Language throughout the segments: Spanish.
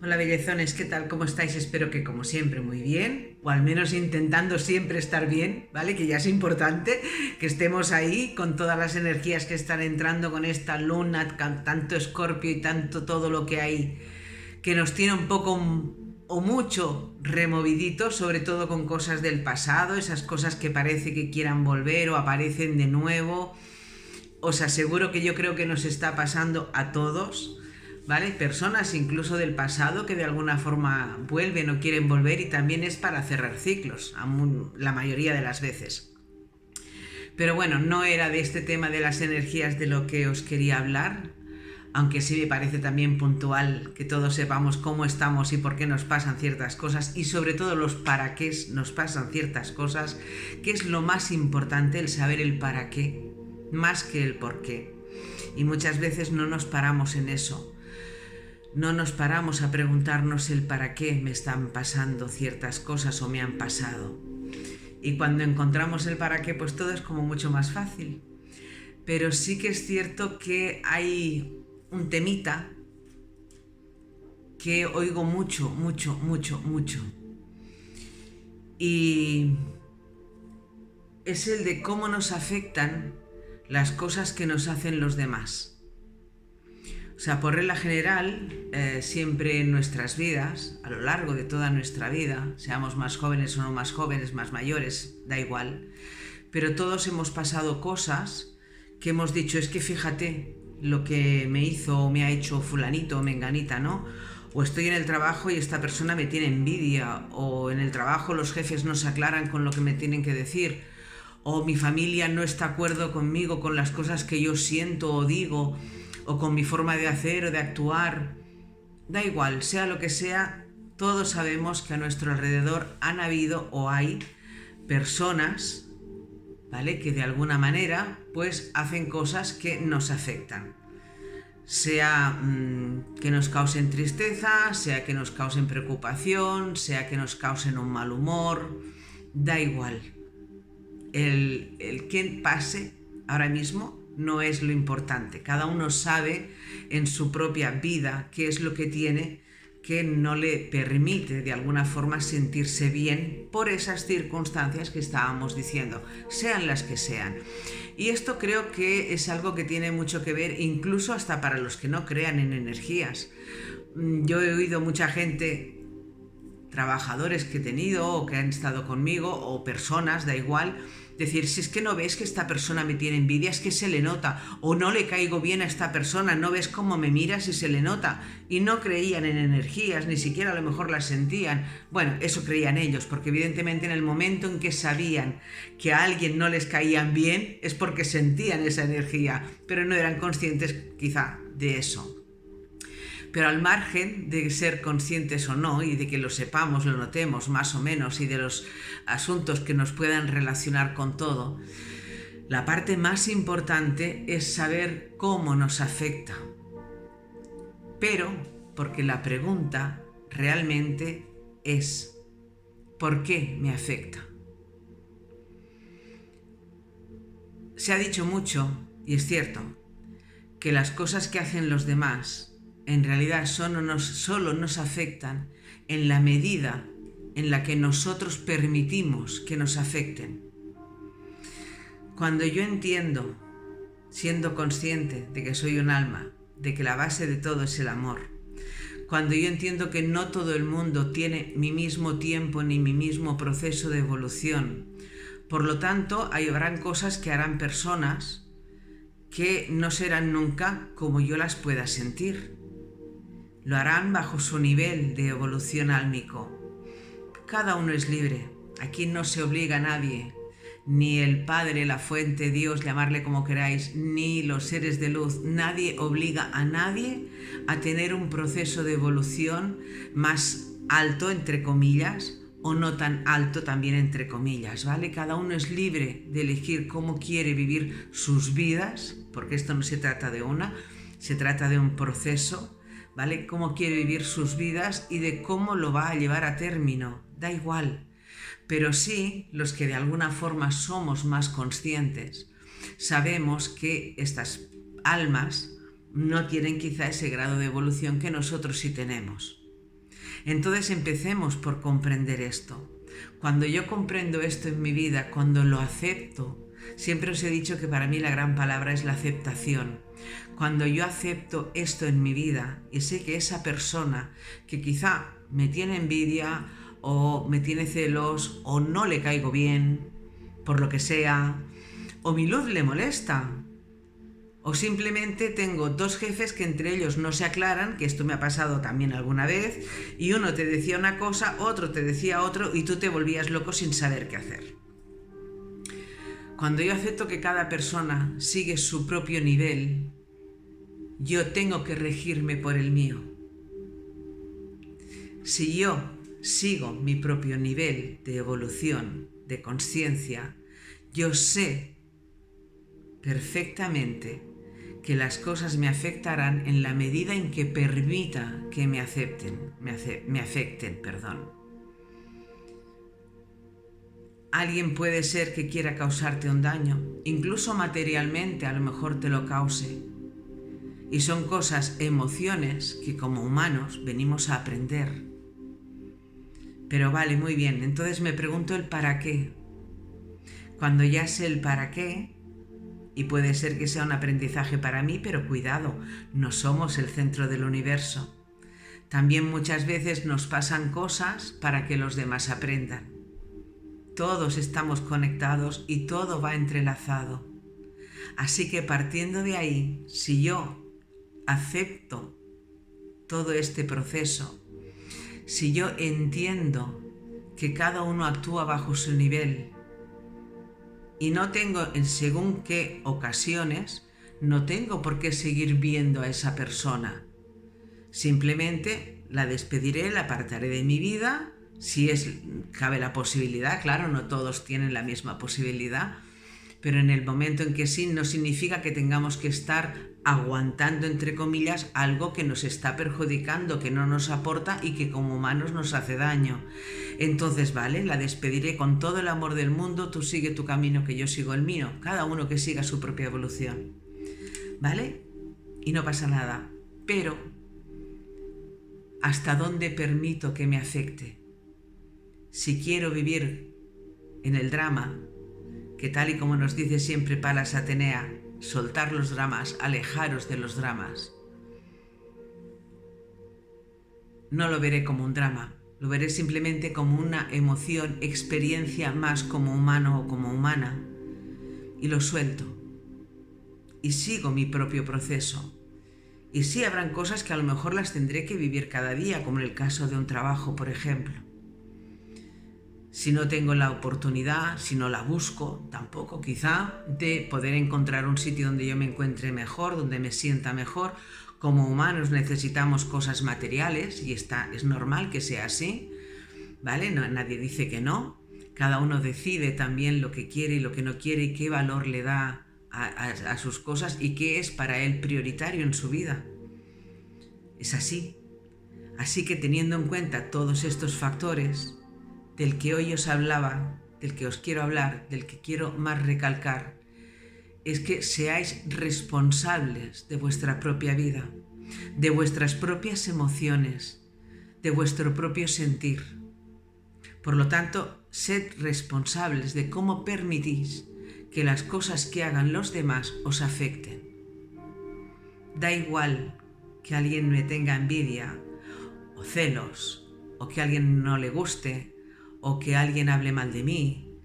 Hola bellezones, ¿qué tal? ¿Cómo estáis? Espero que como siempre muy bien, o al menos intentando siempre estar bien, ¿vale? Que ya es importante que estemos ahí con todas las energías que están entrando con esta luna, con tanto Escorpio y tanto todo lo que hay, que nos tiene un poco o mucho removiditos, sobre todo con cosas del pasado, esas cosas que parece que quieran volver o aparecen de nuevo. Os aseguro que yo creo que nos está pasando a todos, ¿vale? Personas incluso del pasado que de alguna forma vuelven o quieren volver, y también es para cerrar ciclos, la mayoría de las veces. Pero bueno, no era de este tema de las energías de lo que os quería hablar, aunque sí me parece también puntual que todos sepamos cómo estamos y por qué nos pasan ciertas cosas, y sobre todo los para qué nos pasan ciertas cosas, que es lo más importante, el saber el para qué, más que el por qué. Y muchas veces no nos paramos en eso. No nos paramos a preguntarnos el para qué me están pasando ciertas cosas o me han pasado. Y cuando encontramos el para qué, pues todo es como mucho más fácil. Pero sí que es cierto que hay un temita que oigo mucho. Y es el de cómo nos afectan las cosas que nos hacen los demás. O sea, por regla general, siempre en nuestras vidas, a lo largo de toda nuestra vida, seamos más jóvenes o no más jóvenes, más mayores, da igual, pero todos hemos pasado cosas que hemos dicho, es que fíjate lo que me hizo o me ha hecho fulanito o menganita, ¿no? O estoy en el trabajo y esta persona me tiene envidia, o en el trabajo los jefes no se aclaran con lo que me tienen que decir, o mi familia no está de acuerdo conmigo con las cosas que yo siento o digo, o con mi forma de hacer o de actuar. Da igual, sea lo que sea, todos sabemos que a nuestro alrededor han habido o hay personas, ¿vale?, que de alguna manera pues hacen cosas que nos afectan. Sea que nos causen tristeza, sea que nos causen preocupación, sea que nos causen un mal humor, da igual. El que pase ahora mismo no es lo importante. Cada uno sabe en su propia vida qué es lo que tiene que no le permite de alguna forma sentirse bien por esas circunstancias que estábamos diciendo, sean las que sean. Y esto creo que es algo que tiene mucho que ver incluso hasta para los que no crean en energías. Yo he oído mucha gente, trabajadores que he tenido o que han estado conmigo, o personas, da igual, decir, si es que no ves que esta persona me tiene envidia, es que se le nota, o no le caigo bien a esta persona, no ves cómo me mira si se le nota. Y no creían en energías, ni siquiera a lo mejor las sentían. Bueno, eso creían ellos, porque evidentemente en el momento en que sabían que a alguien no les caían bien, es porque sentían esa energía, pero no eran conscientes quizá de eso. Pero al margen de ser conscientes o no, y de que lo sepamos, lo notemos más o menos, y de los asuntos que nos puedan relacionar con todo, la parte más importante es saber cómo nos afecta. Pero, porque la pregunta realmente es, ¿por qué me afecta? Se ha dicho mucho, y es cierto, que las cosas que hacen los demás en realidad solo nos afectan en la medida en la que nosotros permitimos que nos afecten. Cuando yo entiendo, siendo consciente de que soy un alma, de que la base de todo es el amor, cuando yo entiendo que no todo el mundo tiene mi mismo tiempo ni mi mismo proceso de evolución, por lo tanto, habrán cosas que harán personas que no serán nunca como yo las pueda sentir. Lo harán bajo su nivel de evolución álmico. Cada uno es libre. Aquí no se obliga a nadie. Ni el Padre, la Fuente, Dios, llamarle como queráis, ni los seres de luz. Nadie obliga a nadie a tener un proceso de evolución más alto, entre comillas, o no tan alto también, entre comillas, ¿vale? Cada uno es libre de elegir cómo quiere vivir sus vidas, porque esto no se trata de una, se trata de un proceso, ¿vale? Cómo quiere vivir sus vidas y de cómo lo va a llevar a término, da igual. Pero sí, los que de alguna forma somos más conscientes, sabemos que estas almas no tienen quizá ese grado de evolución que nosotros sí tenemos. Entonces empecemos por comprender esto. Cuando yo comprendo esto en mi vida, cuando lo acepto, siempre os he dicho que para mí la gran palabra es la aceptación. Cuando yo acepto esto en mi vida y sé que esa persona que quizá me tiene envidia o me tiene celos o no le caigo bien, por lo que sea, o mi luz le molesta, o simplemente tengo dos jefes que entre ellos no se aclaran, que esto me ha pasado también alguna vez, y uno te decía una cosa, otro te decía otro, y tú te volvías loco sin saber qué hacer. Cuando yo acepto que cada persona sigue su propio nivel, yo tengo que regirme por el mío. Si yo sigo mi propio nivel de evolución, de conciencia, yo sé perfectamente que las cosas me afectarán en la medida en que permita que me afecten. Alguien puede ser que quiera causarte un daño, incluso materialmente a lo mejor te lo cause. Y son cosas, emociones que como humanos venimos a aprender. Pero vale, muy bien, entonces me pregunto el para qué. Cuando ya sé el para qué, y puede ser que sea un aprendizaje para mí, pero cuidado, no somos el centro del universo. También muchas veces nos pasan cosas para que los demás aprendan. Todos estamos conectados y todo va entrelazado. Así que partiendo de ahí, si yo acepto todo este proceso, si yo entiendo que cada uno actúa bajo su nivel, y no tengo, en según qué ocasiones, no tengo por qué seguir viendo a esa persona. Simplemente la despediré, la apartaré de mi vida, si cabe la posibilidad, claro, no todos tienen la misma posibilidad, pero en el momento en que sí, no significa que tengamos que estar aguantando, entre comillas, algo que nos está perjudicando, que no nos aporta y que como humanos nos hace daño. Entonces, vale, la despediré con todo el amor del mundo, tú sigue tu camino, que yo sigo el mío, cada uno que siga su propia evolución, ¿vale? Y no pasa nada, pero ¿hasta dónde permito que me afecte? Si quiero vivir en el drama, que tal y como nos dice siempre Palas Atenea, soltar los dramas, alejaros de los dramas. No lo veré como un drama, lo veré simplemente como una emoción, experiencia más como humano o como humana, y lo suelto. Y sigo mi propio proceso. Y sí habrán cosas que a lo mejor las tendré que vivir cada día, como en el caso de un trabajo, por ejemplo. Si no tengo la oportunidad, si no la busco, tampoco quizá, de poder encontrar un sitio donde yo me encuentre mejor, donde me sienta mejor. Como humanos necesitamos cosas materiales y es normal que sea así, ¿vale? Nadie dice que no. Cada uno decide también lo que quiere y lo que no quiere y qué valor le da a sus cosas y qué es para él prioritario en su vida. Es así. Así que teniendo en cuenta todos estos factores, del que hoy os hablaba, del que os quiero hablar, del que quiero más recalcar, es que seáis responsables de vuestra propia vida, de vuestras propias emociones, de vuestro propio sentir. Por lo tanto, sed responsables de cómo permitís que las cosas que hagan los demás os afecten. Da igual que alguien me tenga envidia o celos, o que a alguien no le guste, o que alguien hable mal de mí,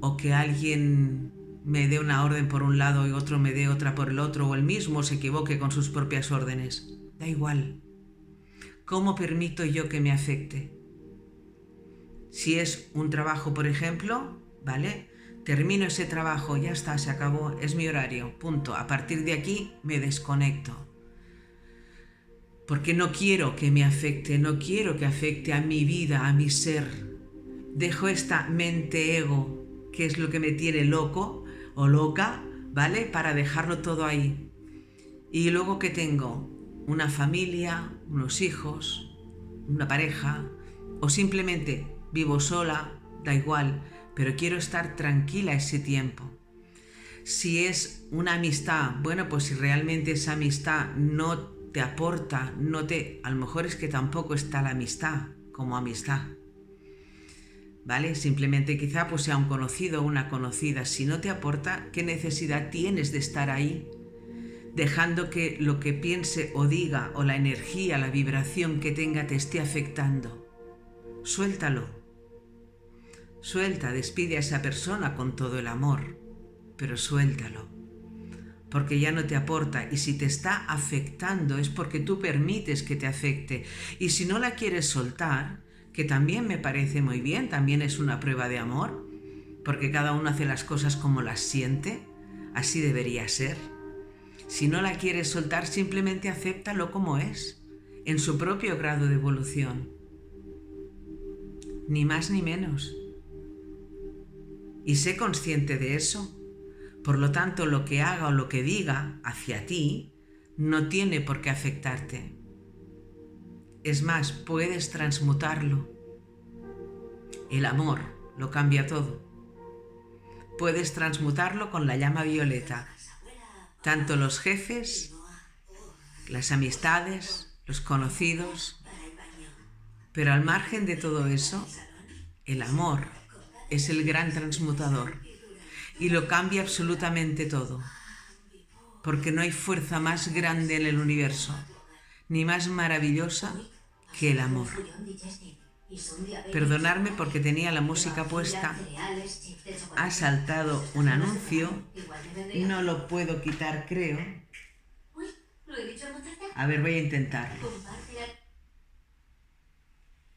o que alguien me dé una orden por un lado y otro me dé otra por el otro, o él mismo se equivoque con sus propias órdenes. Da igual. ¿Cómo permito yo que me afecte? Si es un trabajo, por ejemplo, ¿vale? Termino ese trabajo, ya está, se acabó, es mi horario, punto. A partir de aquí me desconecto. Porque no quiero que me afecte, no quiero que afecte a mi vida, a mi ser. Dejo esta mente ego, que es lo que me tiene loco o loca, ¿vale? Para dejarlo todo ahí. Y luego que tengo una familia, unos hijos, una pareja, o simplemente vivo sola, da igual, pero quiero estar tranquila ese tiempo. Si es una amistad, bueno, pues si realmente esa amistad no te aporta, a lo mejor es que tampoco está la amistad, como amistad. ¿Vale? Simplemente quizá pues sea un conocido o una conocida. Si no te aporta, ¿qué necesidad tienes de estar ahí? Dejando que lo que piense o diga o la energía, la vibración que tenga te esté afectando. Suéltalo. Suelta, despide a esa persona con todo el amor, pero suéltalo. Porque ya no te aporta, y si te está afectando es porque tú permites que te afecte. Y si no la quieres soltar, que también me parece muy bien, también es una prueba de amor, porque cada uno hace las cosas como las siente, así debería ser. Si no la quieres soltar, simplemente acéptalo como es, en su propio grado de evolución. Ni más ni menos. Y sé consciente de eso. Por lo tanto, lo que haga o lo que diga hacia ti no tiene por qué afectarte. Es más, puedes transmutarlo. El amor lo cambia todo. Puedes transmutarlo con la llama violeta. Tanto los jefes, las amistades, los conocidos. Pero al margen de todo eso, el amor es el gran transmutador y lo cambia absolutamente todo. Porque no hay fuerza más grande en el universo, ni más maravillosa que el amor. Perdonadme porque tenía la música puesta. Ha saltado un anuncio. No lo puedo quitar, creo. A ver, voy a intentarlo.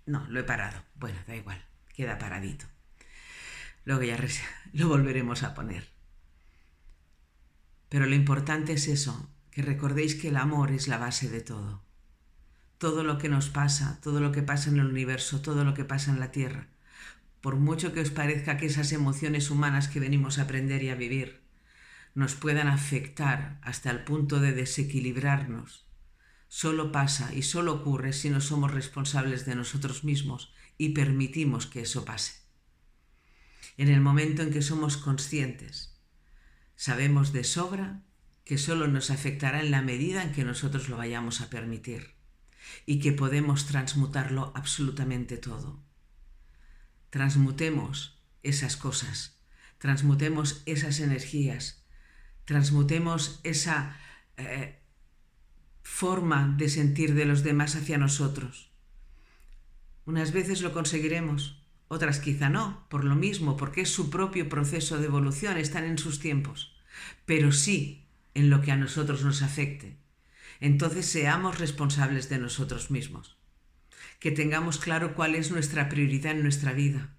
No, lo he parado. Bueno, da igual. Queda paradito. Luego ya lo volveremos a poner. Pero lo importante es eso, que recordéis que el amor es la base de todo. Todo lo que nos pasa, todo lo que pasa en el universo, todo lo que pasa en la Tierra, por mucho que os parezca que esas emociones humanas que venimos a aprender y a vivir nos puedan afectar hasta el punto de desequilibrarnos, solo pasa y solo ocurre si no somos responsables de nosotros mismos y permitimos que eso pase. En el momento en que somos conscientes, sabemos de sobra que solo nos afectará en la medida en que nosotros lo vayamos a permitir y que podemos transmutarlo absolutamente todo. Transmutemos esas cosas, transmutemos esas energías, transmutemos esa forma de sentir de los demás hacia nosotros. Unas veces lo conseguiremos, otras quizá no, por lo mismo, porque es su propio proceso de evolución, están en sus tiempos, pero sí en lo que a nosotros nos afecte. Entonces seamos responsables de nosotros mismos, que tengamos claro cuál es nuestra prioridad en nuestra vida.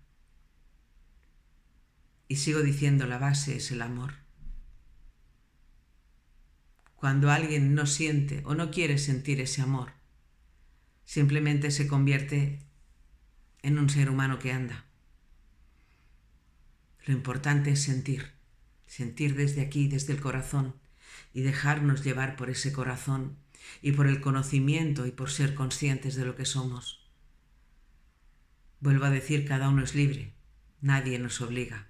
Y sigo diciendo, la base es el amor. Cuando alguien no siente o no quiere sentir ese amor, simplemente se convierte en un ser humano que anda. Lo importante es sentir desde aquí, desde el corazón, y dejarnos llevar por ese corazón y por el conocimiento y por ser conscientes de lo que somos. Vuelvo a decir, cada uno es libre, nadie nos obliga.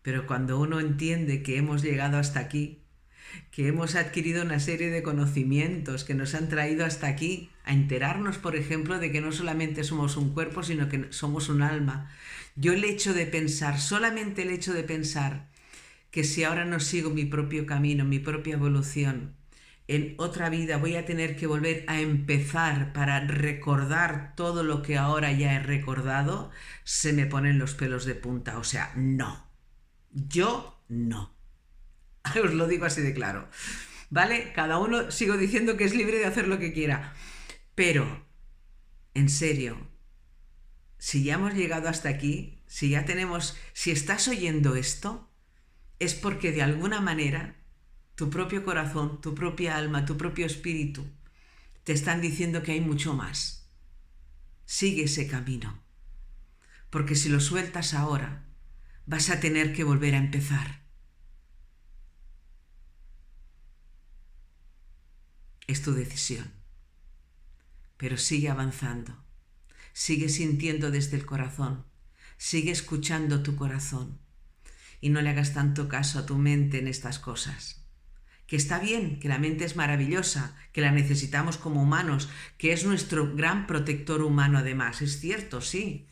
Pero cuando uno entiende que hemos llegado hasta aquí, que hemos adquirido una serie de conocimientos que nos han traído hasta aquí, a enterarnos, por ejemplo, de que no solamente somos un cuerpo, sino que somos un alma. Yo solamente el hecho de pensar que si ahora no sigo mi propio camino, mi propia evolución, en otra vida voy a tener que volver a empezar para recordar todo lo que ahora ya he recordado, se me ponen los pelos de punta. O sea, no. Yo no. Os lo digo así de claro. ¿Vale? Cada uno, sigo diciendo que es libre de hacer lo que quiera. Pero, en serio, si ya hemos llegado hasta aquí, si estás oyendo esto, es porque de alguna manera tu propio corazón, tu propia alma, tu propio espíritu te están diciendo que hay mucho más. Sigue ese camino. Porque si lo sueltas ahora, vas a tener que volver a empezar. Es tu decisión. Pero sigue avanzando. Sigue sintiendo desde el corazón. Sigue escuchando tu corazón. Y no le hagas tanto caso a tu mente en estas cosas, que está bien, que la mente es maravillosa, que la necesitamos como humanos, que es nuestro gran protector humano además. Es cierto, sí.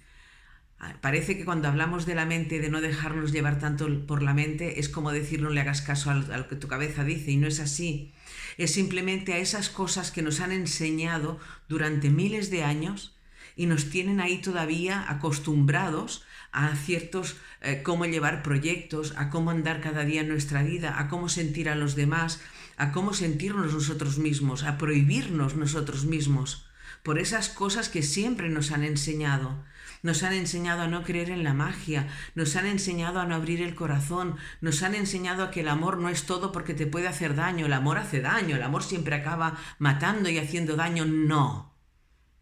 Parece que cuando hablamos de la mente, de no dejarnos llevar tanto por la mente, es como decir no le hagas caso a lo que tu cabeza dice, y no es así. Es simplemente a esas cosas que nos han enseñado durante miles de años y nos tienen ahí todavía acostumbrados a ciertos cómo llevar proyectos, a cómo andar cada día en nuestra vida, a cómo sentir a los demás, a cómo sentirnos nosotros mismos, a prohibirnos nosotros mismos, por esas cosas que siempre nos han enseñado. Nos han enseñado a no creer en la magia, nos han enseñado a no abrir el corazón, nos han enseñado a que el amor no es todo porque te puede hacer daño, el amor hace daño, el amor siempre acaba matando y haciendo daño. No,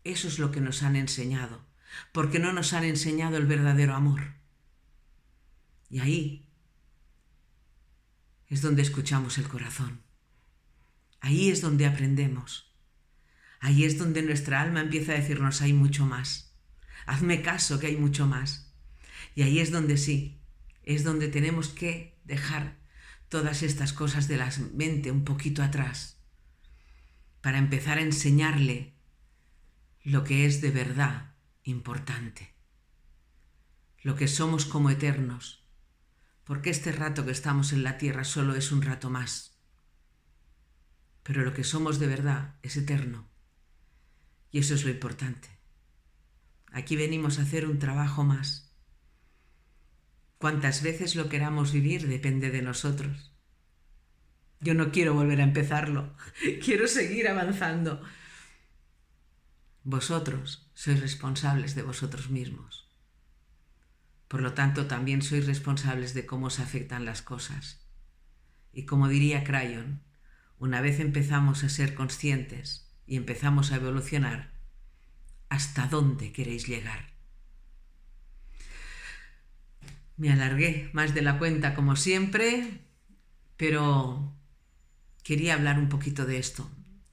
eso es lo que nos han enseñado, porque no nos han enseñado el verdadero amor. Y ahí es donde escuchamos el corazón, ahí es donde aprendemos, ahí es donde nuestra alma empieza a decirnos hay mucho más. Hazme caso que hay mucho más. Y ahí es donde sí, es donde tenemos que dejar todas estas cosas de la mente un poquito atrás para empezar a enseñarle lo que es de verdad importante, lo que somos como eternos, porque este rato que estamos en la tierra solo es un rato más, pero lo que somos de verdad es eterno y eso es lo importante. Aquí venimos a hacer un trabajo más. Cuantas veces lo queramos vivir depende de nosotros. Yo no quiero volver a empezarlo, quiero seguir avanzando. Vosotros sois responsables de vosotros mismos. Por lo tanto, también sois responsables de cómo os afectan las cosas. Y como diría Crayon, una vez empezamos a ser conscientes y empezamos a evolucionar, ¿hasta dónde queréis llegar? Me alargué más de la cuenta como siempre, pero quería hablar un poquito de esto.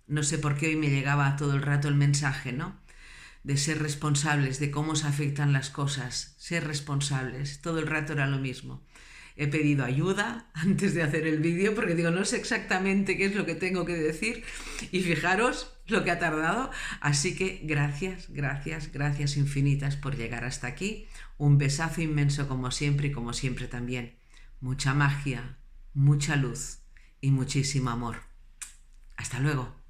No sé por qué hoy me llegaba todo el rato el mensaje, ¿no? De ser responsables, de cómo os afectan las cosas, ser responsables, todo el rato era lo mismo. He pedido ayuda antes de hacer el vídeo porque digo, no sé exactamente qué es lo que tengo que decir y fijaros lo que ha tardado. Así que gracias, gracias, gracias infinitas por llegar hasta aquí. Un besazo inmenso como siempre y como siempre también. Mucha magia, mucha luz y muchísimo amor. Hasta luego.